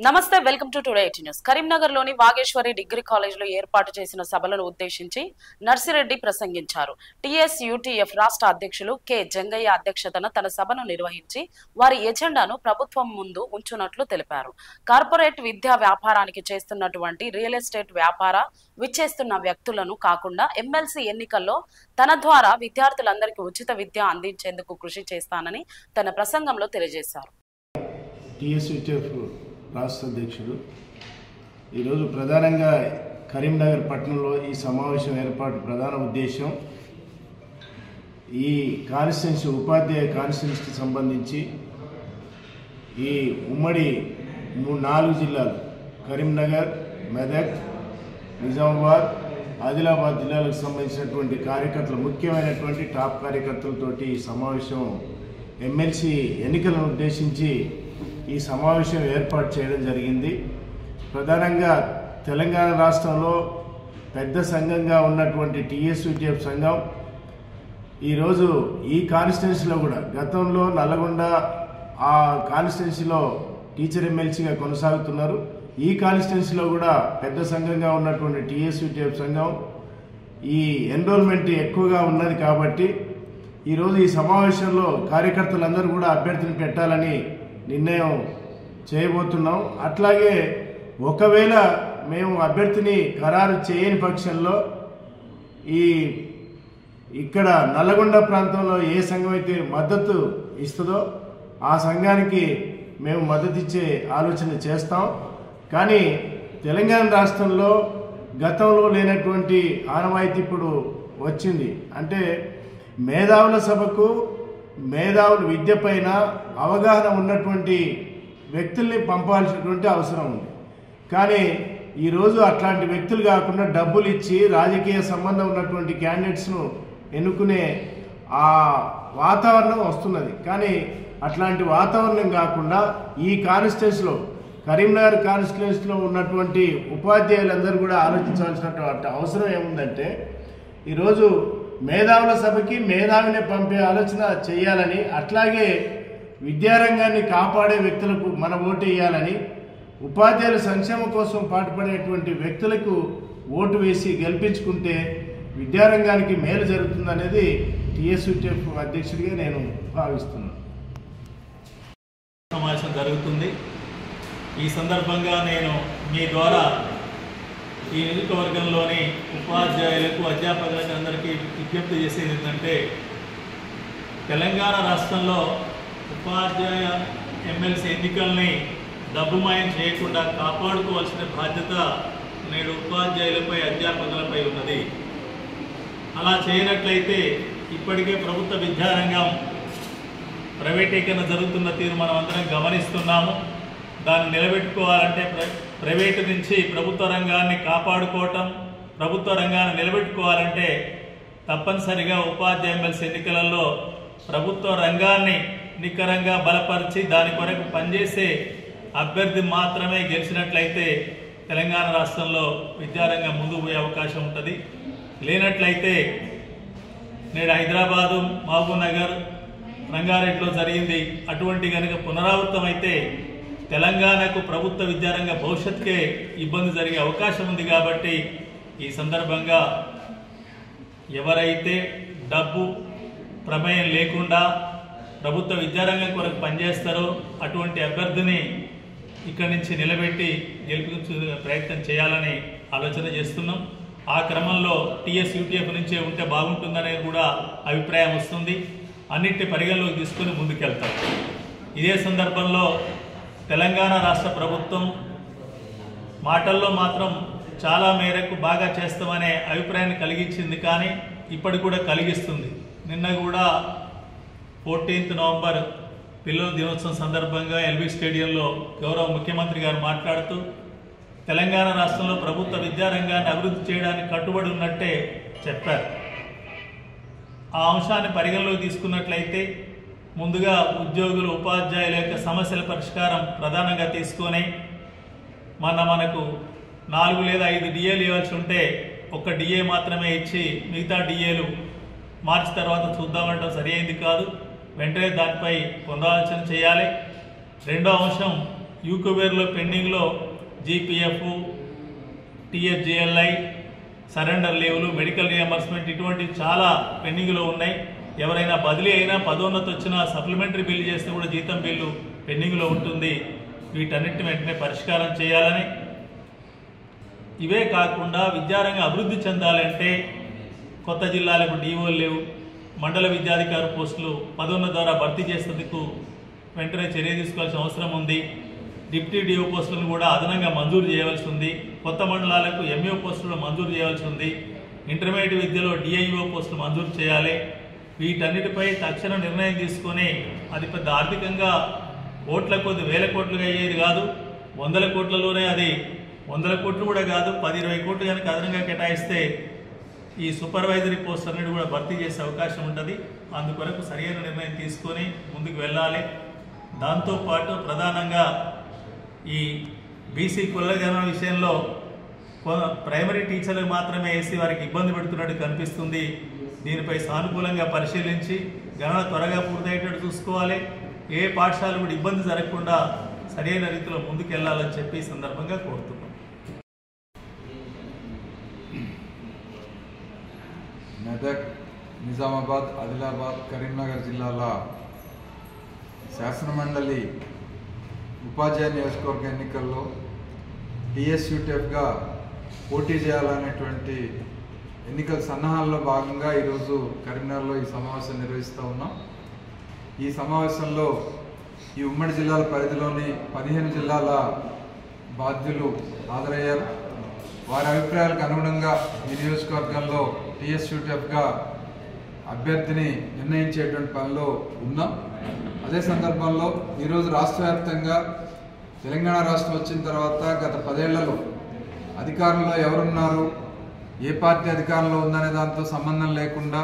నమస్తే welcome to today news. Karimnagar లోని Vageshwari degree college లో ఏర్పాటు చేసిన సభలను ఉద్దేశించి నర్సిరెడ్డి ప్రసంగించారు. టీఎస్యూటీఎఫ్ రాష్ట్ర అధ్యక్షులు కె జంగయ్య అధ్యక్షతన తన సభను నిర్వహించి వారి ఎజెండాను ప్రభుత్వం ముందు ఉంచునట్లు తెలిపారు. కార్పొరేట్ విద్యా వ్యాపారానికి చేస్తున్నటువంటి రియల్ ఎస్టేట్ వ్యాపార విచ్చేస్తున్న వ్యక్తులను కాకుండా ఎమ్మెల్సీ ఎన్నికల్లో తన ద్వారా విద్యార్థులందరికీ ఉచిత విద్య అందించేందుకు కృషి చేస్తానని తన ప్రసంగంలో తెలియజేశారు. రాష్ట్ర అధ్యక్షుడు ఈరోజు ప్రధానంగా కరీంనగర్ పట్టణంలో ఈ సమావేశం ఏర్పాటు ప్రధాన ఉద్దేశం ఈ కాన్స్టిట్యున్సీ ఉపాధ్యాయ కాన్స్టిట్యున్సీకి సంబంధించి ఈ ఉమ్మడి 4 జిల్లాలు కరీంనగర్, మెదక్, నిజామాబాద్, ఆదిలాబాద్ జిల్లాలకు సంబంధించినటువంటి కార్యకర్తలు ముఖ్యమైనటువంటి టాప్ కార్యకర్తలతోటి ఈ సమావేశం ఎమ్మెల్సీ ఎన్నికలను ఉద్దేశించి ఈ సమావేశం ఏర్పాటు చేయడం జరిగింది. ప్రధానంగా తెలంగాణ రాష్ట్రంలో పెద్ద సంఘంగా ఉన్నటువంటి టీఎస్యూటీఎఫ్ సంఘం ఈరోజు ఈ కాన్స్టిట్యున్సీలో కూడా గతంలో నల్లగొండ ఆ కాన్స్టిట్యున్సీలో టీచర్ ఎమ్మెల్సీగా కొనసాగుతున్నారు. ఈ కాన్స్టిట్యున్సీలో కూడా పెద్ద సంఘంగా ఉన్నటువంటి టీఎస్యూటీఎఫ్ సంఘం ఈ ఎన్రోల్మెంట్ ఎక్కువగా ఉన్నది కాబట్టి ఈరోజు ఈ సమావేశంలో కార్యకర్తలందరూ కూడా అభ్యర్థిని పెట్టాలని నిర్ణయం చేయబోతున్నాం. అట్లాగే ఒకవేళ మేము అభ్యర్థిని ఖరారు చేయని పక్షంలో ఇక్కడ నల్లగొండ ప్రాంతంలో ఏ సంఘం అయితే మద్దతు ఇస్తుందో ఆ సంఘానికి మేము మద్దతు ఇచ్చే ఆలోచన చేస్తాం. కానీ తెలంగాణ రాష్ట్రంలో గతంలో లేనటువంటి ఆనవాయితీ ఇప్పుడు వచ్చింది. అంటే మేధావుల సభకు మేధావుల విద్య పైన అవగాహన ఉన్నటువంటి వ్యక్తుల్ని పంపాల్సినటువంటి అవసరం ఉంది. కానీ ఈరోజు అట్లాంటి వ్యక్తులు కాకుండా డబ్బులు ఇచ్చి రాజకీయ సంబంధం ఉన్నటువంటి క్యాండిడేట్స్ను ఎన్నుకునే ఆ వాతావరణం వస్తున్నది. కానీ అట్లాంటి వాతావరణం కాకుండా ఈ కాన్స్టిట్యున్సీలో కరీంనగర్ కాన్స్టిట్యున్సీలో ఉన్నటువంటి ఉపాధ్యాయులందరూ కూడా ఆలోచించాల్సినటువంటి అవసరం ఏముందంటే ఈరోజు మేధావుల సభకి మేధావిని పంపే ఆలోచన చేయాలని, అట్లాగే విద్యారంగాన్ని కాపాడే వ్యక్తులకు మన ఓటు వేయాలని, ఉపాధ్యాయుల సంక్షేమం కోసం పాటుపడేటువంటి వ్యక్తులకు ఓటు వేసి గెలిపించుకుంటే విద్యారంగానికి మేలు జరుగుతుందనేది టీఎస్యూటీఎఫ్ అధ్యక్షుడిగా నేను భావిస్తున్నాను. సమావేశం జరుగుతుంది. ఈ సందర్భంగా నేను మీ ద్వారా ఈ నియోజకవర్గంలోని ఉపాధ్యాయులకు, అధ్యాపకులకు అందరికీ విజ్ఞప్తి చేసేది ఏంటంటే తెలంగాణ రాష్ట్రంలో ఉపాధ్యాయ ఎమ్మెల్సీ ఎన్నికల్ని డబ్బుమయం చేయకుండా కాపాడుకోవాల్సిన బాధ్యత నేడు ఉపాధ్యాయులపై, అధ్యాపకులపై ఉన్నది. అలా చేయనట్లయితే ఇప్పటికే ప్రభుత్వ విద్యారంగం ప్రైవేటీకరణ జరుగుతున్న తీరు మనం అందరం గమనిస్తున్నాము. దాన్ని నిలబెట్టుకోవాలంటే ప్రైవేటు నుంచి ప్రభుత్వ రంగాన్ని కాపాడుకోవటం, ప్రభుత్వ రంగాన్ని నిలబెట్టుకోవాలంటే తప్పనిసరిగా ఉపాధ్యాయ ఎమ్మెల్సీ ఎన్నికలలో ప్రభుత్వ రంగాన్ని నికరంగా బలపరిచి దాని కొరకు పనిచేసే అభ్యర్థి మాత్రమే గెలిచినట్లయితే తెలంగాణ రాష్ట్రంలో విద్యారంగం ముందుకు పోయే అవకాశం ఉంటుంది. లేనట్లయితే నేడు హైదరాబాదు, మహబూబ్ నగర్, రంగారెడ్డిలో జరిగింది అటువంటి కనుక పునరావృతం అయితే తెలంగాణకు ప్రభుత్వ విద్యారంగ భవిష్యత్తుకే ఇబ్బంది జరిగే అవకాశం ఉంది. కాబట్టి ఈ సందర్భంగా ఎవరైతే డబ్బు ప్రమేయం లేకుండా ప్రభుత్వ విద్యారంగం కొరకు పనిచేస్తారో అటువంటి అభ్యర్థిని ఇక్కడి నుంచి నిలబెట్టి గెలిపించే ప్రయత్నం చేయాలని ఆలోచన చేస్తున్నాం. ఆ క్రమంలో టీఎస్యూటీఎఫ్ నుంచే ఉంటే బాగుంటుందనే కూడా అభిప్రాయం వస్తుంది. అన్నింటి పరిగణలోకి తీసుకొని ముందుకెళ్తాం. ఇదే సందర్భంలో తెలంగాణ రాష్ట్ర ప్రభుత్వం మాటల్లో మాత్రం చాలా మేరకు బాగా చేస్తామనే అభిప్రాయాన్ని కలిగించింది. కానీ ఇప్పటికి కూడా కలిగిస్తుంది. నిన్న కూడా 14 నవంబర్ పిల్లల దినోత్సవం సందర్భంగా ఎల్బీ స్టేడియంలో గౌరవ ముఖ్యమంత్రి గారు మాట్లాడుతూ తెలంగాణ రాష్ట్రంలో ప్రభుత్వ విద్యారంగాన్ని అభివృద్ధి చేయడానికి కట్టుబడి ఉన్నట్టే చెప్పారు. ఆ అంశాన్ని పరిగణలోకి తీసుకున్నట్లయితే ముందుగా ఉద్యోగులు, ఉపాధ్యాయుల యొక్క సమస్యల పరిష్కారం ప్రధానంగా తీసుకొని మనకు 4 లేదా 5 డిఏలు ఇవ్వాల్సి ఉంటే ఒక డిఏ మాత్రమే ఇచ్చి మిగతా డిఏలు మార్చి తర్వాత చూద్దామంటే సరి అయింది కాదు. వెంటనే దానిపై పునరాలోచన చేయాలి. రెండో అంశం యూకోవేర్లో పెండింగ్లో జీపీఎఫ్, టీఎఫ్జిఎల్ఐ, సరెండర్ లీవులు, మెడికల్ రియంబర్స్మెంట్ ఇటువంటి చాలా పెండింగ్లో ఉన్నాయి. ఎవరైనా బదిలీ అయినా, పదోన్నతి వచ్చినా, సప్లిమెంటరీ బిల్లు చేస్తే కూడా జీతం బిల్లు పెండింగ్లో ఉంటుంది. వీటన్నిటిని వెంటనే పరిష్కారం చేయాలని, ఇవే కాకుండా విద్యారంగం అభివృద్ధి చెందాలంటే కొత్త జిల్లాలకు డీఓలు లేవు, మండల విద్యాధికారి పోస్టులు పదోన్నతి ద్వారా భర్తీ చేసేందుకు వెంటనే చర్య తీసుకోవాల్సిన అవసరం ఉంది. డిప్యూటీ డిఓ పోస్టులను కూడా అదనంగా మంజూరు చేయవలసి ఉంది. కొత్త మండలాలకు ఎంఈఓ పోస్టులు మంజూరు చేయవలసి ఉంది. ఇంటర్మీడియట్ విద్యలో డిఐఓ పోస్టులు మంజూరు చేయాలి. వీటన్నిటిపై తక్షణ నిర్ణయం తీసుకొని, అది పెద్ద ఆర్థికంగా కోట్ల కొద్ది వేల కోట్లుగా అయ్యేది కాదు, 100 కోట్లలోనే, అది 100 కోట్లు కూడా కాదు, 10-20 కోట్లు కనుక అదనంగా కేటాయిస్తే ఈ సూపర్వైజరీ పోస్ట్ అన్నిటి కూడా భర్తీ చేసే అవకాశం ఉంటుంది. అందుకొరకు సరైన నిర్ణయం తీసుకొని ముందుకు వెళ్ళాలి. దాంతోపాటు ప్రధానంగా ఈ బీసీ కులగణన విషయంలో ప్రైమరీ టీచర్లకు మాత్రమే వేసి వారికి ఇబ్బంది పెడుతున్నట్టు కనిపిస్తుంది. దీనిపై సానుకూలంగా పరిశీలించి గణన త్వరగా పూర్తయ్యేటట్టు చూసుకోవాలి. ఏ పాఠశాల కూడా ఇబ్బంది జరగకుండా సరైన రీతిలో ముందుకెళ్లాలని చెప్పి ఈ సందర్భంగా కోరుతున్నాం. మెదక్, నిజామాబాద్, ఆదిలాబాద్, కరీంనగర్ జిల్లాల శాసనమండలి ఉపాధ్యాయ నియోజకవర్గ ఎన్నికల్లో టీఎస్యూటీఎఫ్గా పోటీ చేయాలనేటువంటి ఎన్నికల సన్నాహాల్లో భాగంగా ఈరోజు కరీంనగర్లో ఈ సమావేశం నిర్వహిస్తూ ఉన్నాం. ఈ సమావేశంలో ఈ ఉమ్మడి జిల్లాల పరిధిలోని 15 జిల్లాల బాధ్యులు హాజరయ్యారు. వారి అభిప్రాయాలకు అనుగుణంగా ఈ నియోజకవర్గంలో టీఎస్యూటీఎఫ్గా అభ్యర్థిని నిర్ణయించేటువంటి పనిలో ఉన్నాం. అదే సందర్భంలో ఈరోజు రాష్ట్ర వ్యాప్తంగా తెలంగాణ రాష్ట్రం వచ్చిన తర్వాత గత 10 ఏళ్లలో అధికారంలో ఎవరున్నారు, ఏ పార్టీ అధికారంలో ఉందనే దాంతో సంబంధం లేకుండా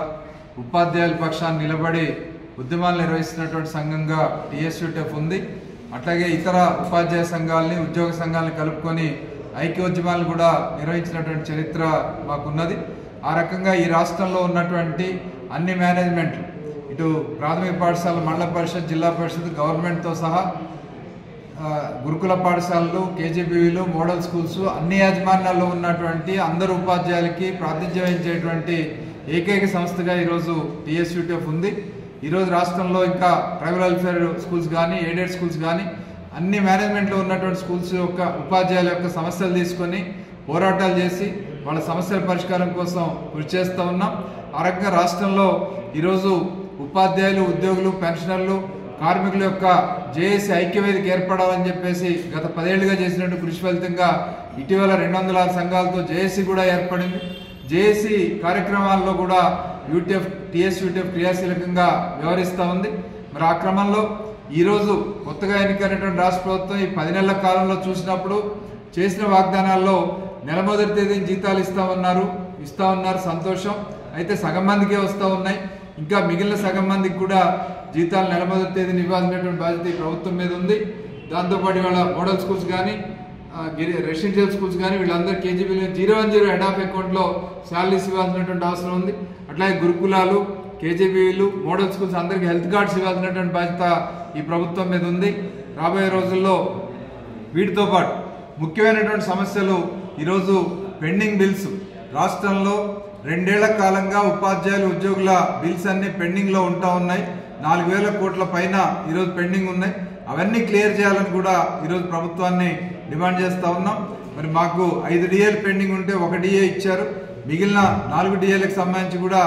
ఉపాధ్యాయుల పక్షాన్ని నిలబడి ఉద్యమాలు నిర్వహిస్తున్నటువంటి సంఘంగా టీఎస్యూటీఎఫ్ ఉంది. అట్లాగే ఇతర ఉపాధ్యాయ సంఘాలని, ఉద్యోగ సంఘాలను కలుపుకొని ఐక్యోద్యమాలు కూడా నిర్వహించినటువంటి చరిత్ర మాకున్నది. ఆ రకంగా ఈ రాష్ట్రంలో ఉన్నటువంటి అన్ని మేనేజ్మెంట్లు, ఇటు ప్రాథమిక పాఠశాలలు, మండల పరిషత్, జిల్లా పరిషత్, గవర్నమెంట్తో సహా గురుకుల పాఠశాలలు, కేజీబీవీలు, మోడల్ స్కూల్స్, అన్ని యాజమాన్యాల్లో ఉన్నటువంటి అందరు ఉపాధ్యాయులకి ప్రాతినిధ్యం వహించేటువంటి ఏకైక సంస్థగా ఈరోజు టీఎస్యూటీఎఫ్ ఉంది. ఈరోజు రాష్ట్రంలో ఇంకా ట్రైబల్ వెల్ఫేర్ స్కూల్స్ కానీ, ఎయిడెడ్ స్కూల్స్ కానీ అన్ని మేనేజ్మెంట్లో ఉన్నటువంటి స్కూల్స్ యొక్క ఉపాధ్యాయుల యొక్క సమస్యలు తీసుకొని పోరాటాలు చేసి వాళ్ళ సమస్యల పరిష్కారం కోసం కృషి చేస్తూ ఉన్నాం. ఆ రకంగా రాష్ట్రంలో ఈరోజు ఉపాధ్యాయులు, ఉద్యోగులు, పెన్షనర్లు, కార్మికుల యొక్క జేఏసీ ఐక్యవేదిక ఏర్పడాలని చెప్పేసి గత 10 ఏళ్లుగా చేసినట్టు కృషి ఫలితంగా ఇటీవల 206 సంఘాలతో జేఏసీ కూడా ఏర్పడింది. జేఏసీ కార్యక్రమాల్లో కూడా టీఎస్యూటీఎఫ్ క్రియాశీలకంగా వ్యవహరిస్తూ ఉంది. మరి ఆ క్రమంలో ఈరోజు కొత్తగా ఎన్నికైనటువంటి రాష్ట్ర ప్రభుత్వం ఈ 10 నెలల కాలంలో చూసినప్పుడు చేసిన వాగ్దానాల్లో నెల మొదటి తేదీని జీతాలు ఇస్తా ఉన్నారు, సంతోషం. అయితే సగం మందికే వస్తూ ఉన్నాయి. ఇంకా మిగిలిన సగం మందికి కూడా జీతాలు నెల మొదటి తేదీని ఇవ్వాల్సినటువంటి బాధ్యత ఈ ప్రభుత్వం మీద ఉంది. దాంతోపాటు వాళ్ళ మోడల్ స్కూల్స్ కానీ, రెసిడెన్షియల్ స్కూల్స్ కానీ వీళ్ళందరూ కేజీబీలు 010 హెడ్ ఆఫ్ అకౌంట్లో శాలరీస్ ఇవ్వాల్సినటువంటి అవసరం ఉంది. అట్లాగే గురుకులాలు, కేజీబీలు, మోడల్ స్కూల్స్ అందరికీ హెల్త్ కార్డ్స్ ఇవ్వాల్సినటువంటి బాధ్యత ఈ ప్రభుత్వం మీద ఉంది. రాబోయే రోజుల్లో వీటితో పాటు ముఖ్యమైనటువంటి సమస్యలు ఈరోజు పెండింగ్ బిల్స్, రాష్ట్రంలో 2 ఏళ్ల కాలంగా ఉపాధ్యాయులు, ఉద్యోగుల బిల్స్ అన్ని పెండింగ్లో ఉంటా ఉన్నాయి. 4,000 కోట్ల పైన ఈరోజు పెండింగ్ ఉన్నాయి. అవన్నీ క్లియర్ చేయాలని కూడా ఈరోజు ప్రభుత్వాన్ని డిమాండ్ చేస్తూ ఉన్నాం. మరి మాకు 5 డిఏలు పెండింగ్ ఉంటే 1 డిఏ ఇచ్చారు. మిగిలిన 4 డిఏలకు సంబంధించి కూడా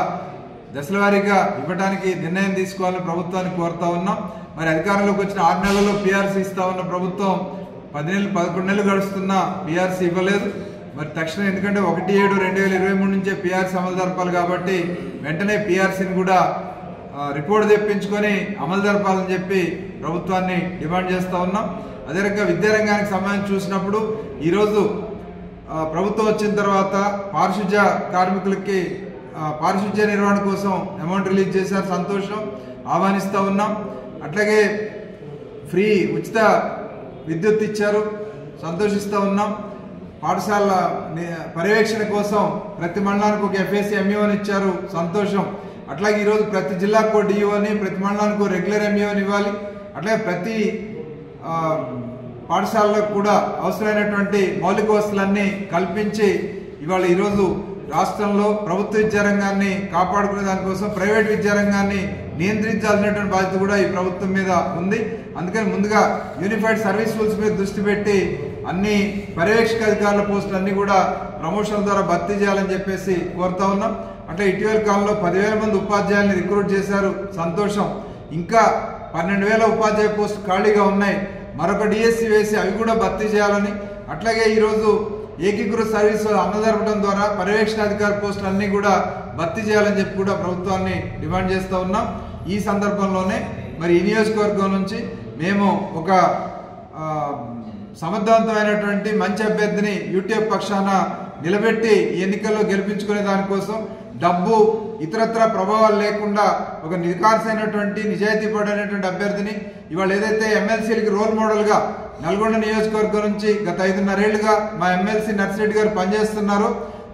దశలవారీగా ఇవ్వడానికి నిర్ణయం తీసుకోవాలని ప్రభుత్వాన్ని కోరుతా ఉన్నాం. మరి అధికారంలోకి వచ్చిన 6 నెలల్లో పీఆర్సీ ఇస్తా ఉన్న ప్రభుత్వం 11 నెలలు గడుస్తున్నా పీఆర్సీ ఇవ్వలేదు. మరి తక్షణం, ఎందుకంటే 1/7/2023 నుంచే పీఆర్సీ అమలు జరపాలి కాబట్టి వెంటనే పీఆర్సీని కూడా రిపోర్ట్ తెప్పించుకొని అమలు జరపాలని చెప్పి ప్రభుత్వాన్ని డిమాండ్ చేస్తూ ఉన్నాం. అదే రకంగా విద్యారంగానికి సంబంధించి చూసినప్పుడు ఈరోజు ప్రభుత్వం వచ్చిన తర్వాత పారిశుధ్య కార్మికులకి పారిశుధ్య నిర్వహణ కోసం అమౌంట్ రిలీజ్ చేశారు, సంతోషం, ఆహ్వానిస్తూ ఉన్నాం. అట్లాగే ఫ్రీ ఉచిత విద్యుత్ ఇచ్చారు, సంతోషిస్తూ ఉన్నాం. పాఠశాల పర్యవేక్షణ కోసం ప్రతి మండలానికి ఒక ఎఫ్ఏసీ ఎంఈఓని ఇచ్చారు, సంతోషం. అట్లాగే ఈరోజు ప్రతి జిల్లాకు డిఈఓని, ప్రతి మండలానికి రెగ్యులర్ ఎంఈఓని ఇవ్వాలి. అట్లాగే ప్రతి పాఠశాలలకు కూడా అవసరమైనటువంటి మౌలిక వసతులన్నీ కల్పించి ఇవాళ ఈరోజు రాష్ట్రంలో ప్రభుత్వ విద్యారంగాన్ని కాపాడుకునే దానికోసం ప్రైవేట్ విద్యారంగాన్ని నియంత్రించాల్సినటువంటి బాధ్యత కూడా ఈ ప్రభుత్వం మీద ఉంది. అందుకని ముందుగా యూనిఫైడ్ సర్వీస్ రూల్స్ మీద దృష్టి పెట్టి అన్ని పర్యవేక్షక అధికారుల పోస్టులు అన్ని కూడా ప్రమోషన్ల ద్వారా భర్తీ చేయాలని చెప్పేసి కోరుతా ఉన్నాం. అంటే ఇటీవల కాలంలో 10,000 మంది ఉపాధ్యాయుల్ని రిక్రూట్ చేశారు, సంతోషం. ఇంకా 12,000 ఉపాధ్యాయ పోస్టులు ఖాళీగా ఉన్నాయి. మరొక డిఎస్సి వేసి అవి కూడా భర్తీ చేయాలని, అట్లాగే ఈరోజు ఏకీకృత సర్వీస్ అమలు ద్వారా పర్యవేక్షణాధికారి పోస్టులు అన్ని కూడా భర్తీ చేయాలని చెప్పి కూడా ప్రభుత్వాన్ని డిమాండ్ చేస్తూ ఉన్నాం. ఈ సందర్భంలోనే మరి ఈ నియోజకవర్గం నుంచి మేము ఒక సమర్థవంతమైనటువంటి మంచి అభ్యర్థిని యూటీఎఫ్ పక్షాన నిలబెట్టి ఎన్నికల్లో గెలిపించుకునే దానికోసం డబ్బు ఇతరత్ర ప్రభావాలు లేకుండా ఒక నిర్కార్సైనటువంటి నిజాయితీ పడైనటువంటి అభ్యర్థిని ఇవాళ ఏదైతే ఎమ్మెల్సీలకి రోల్ మోడల్గా నల్గొండ నియోజకవర్గం నుంచి గత 5.5 ఏళ్లుగా మా ఎమ్మెల్సీ నర్సిరెడ్డి గారు పనిచేస్తున్నారు,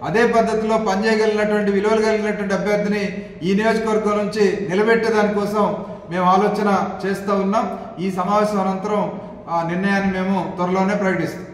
అదే పద్ధతిలో పనిచేయగలిగినటువంటి విలువలు కలిగినటువంటి అభ్యర్థిని ఈ నియోజకవర్గం నుంచి నిలబెట్టే దానికోసం మేము ఆలోచన చేస్తూ ఉన్నాం. ఈ సమావేశం అనంతరం ఆ నిర్ణయాన్ని మేము త్వరలోనే ప్రకటిస్తాం.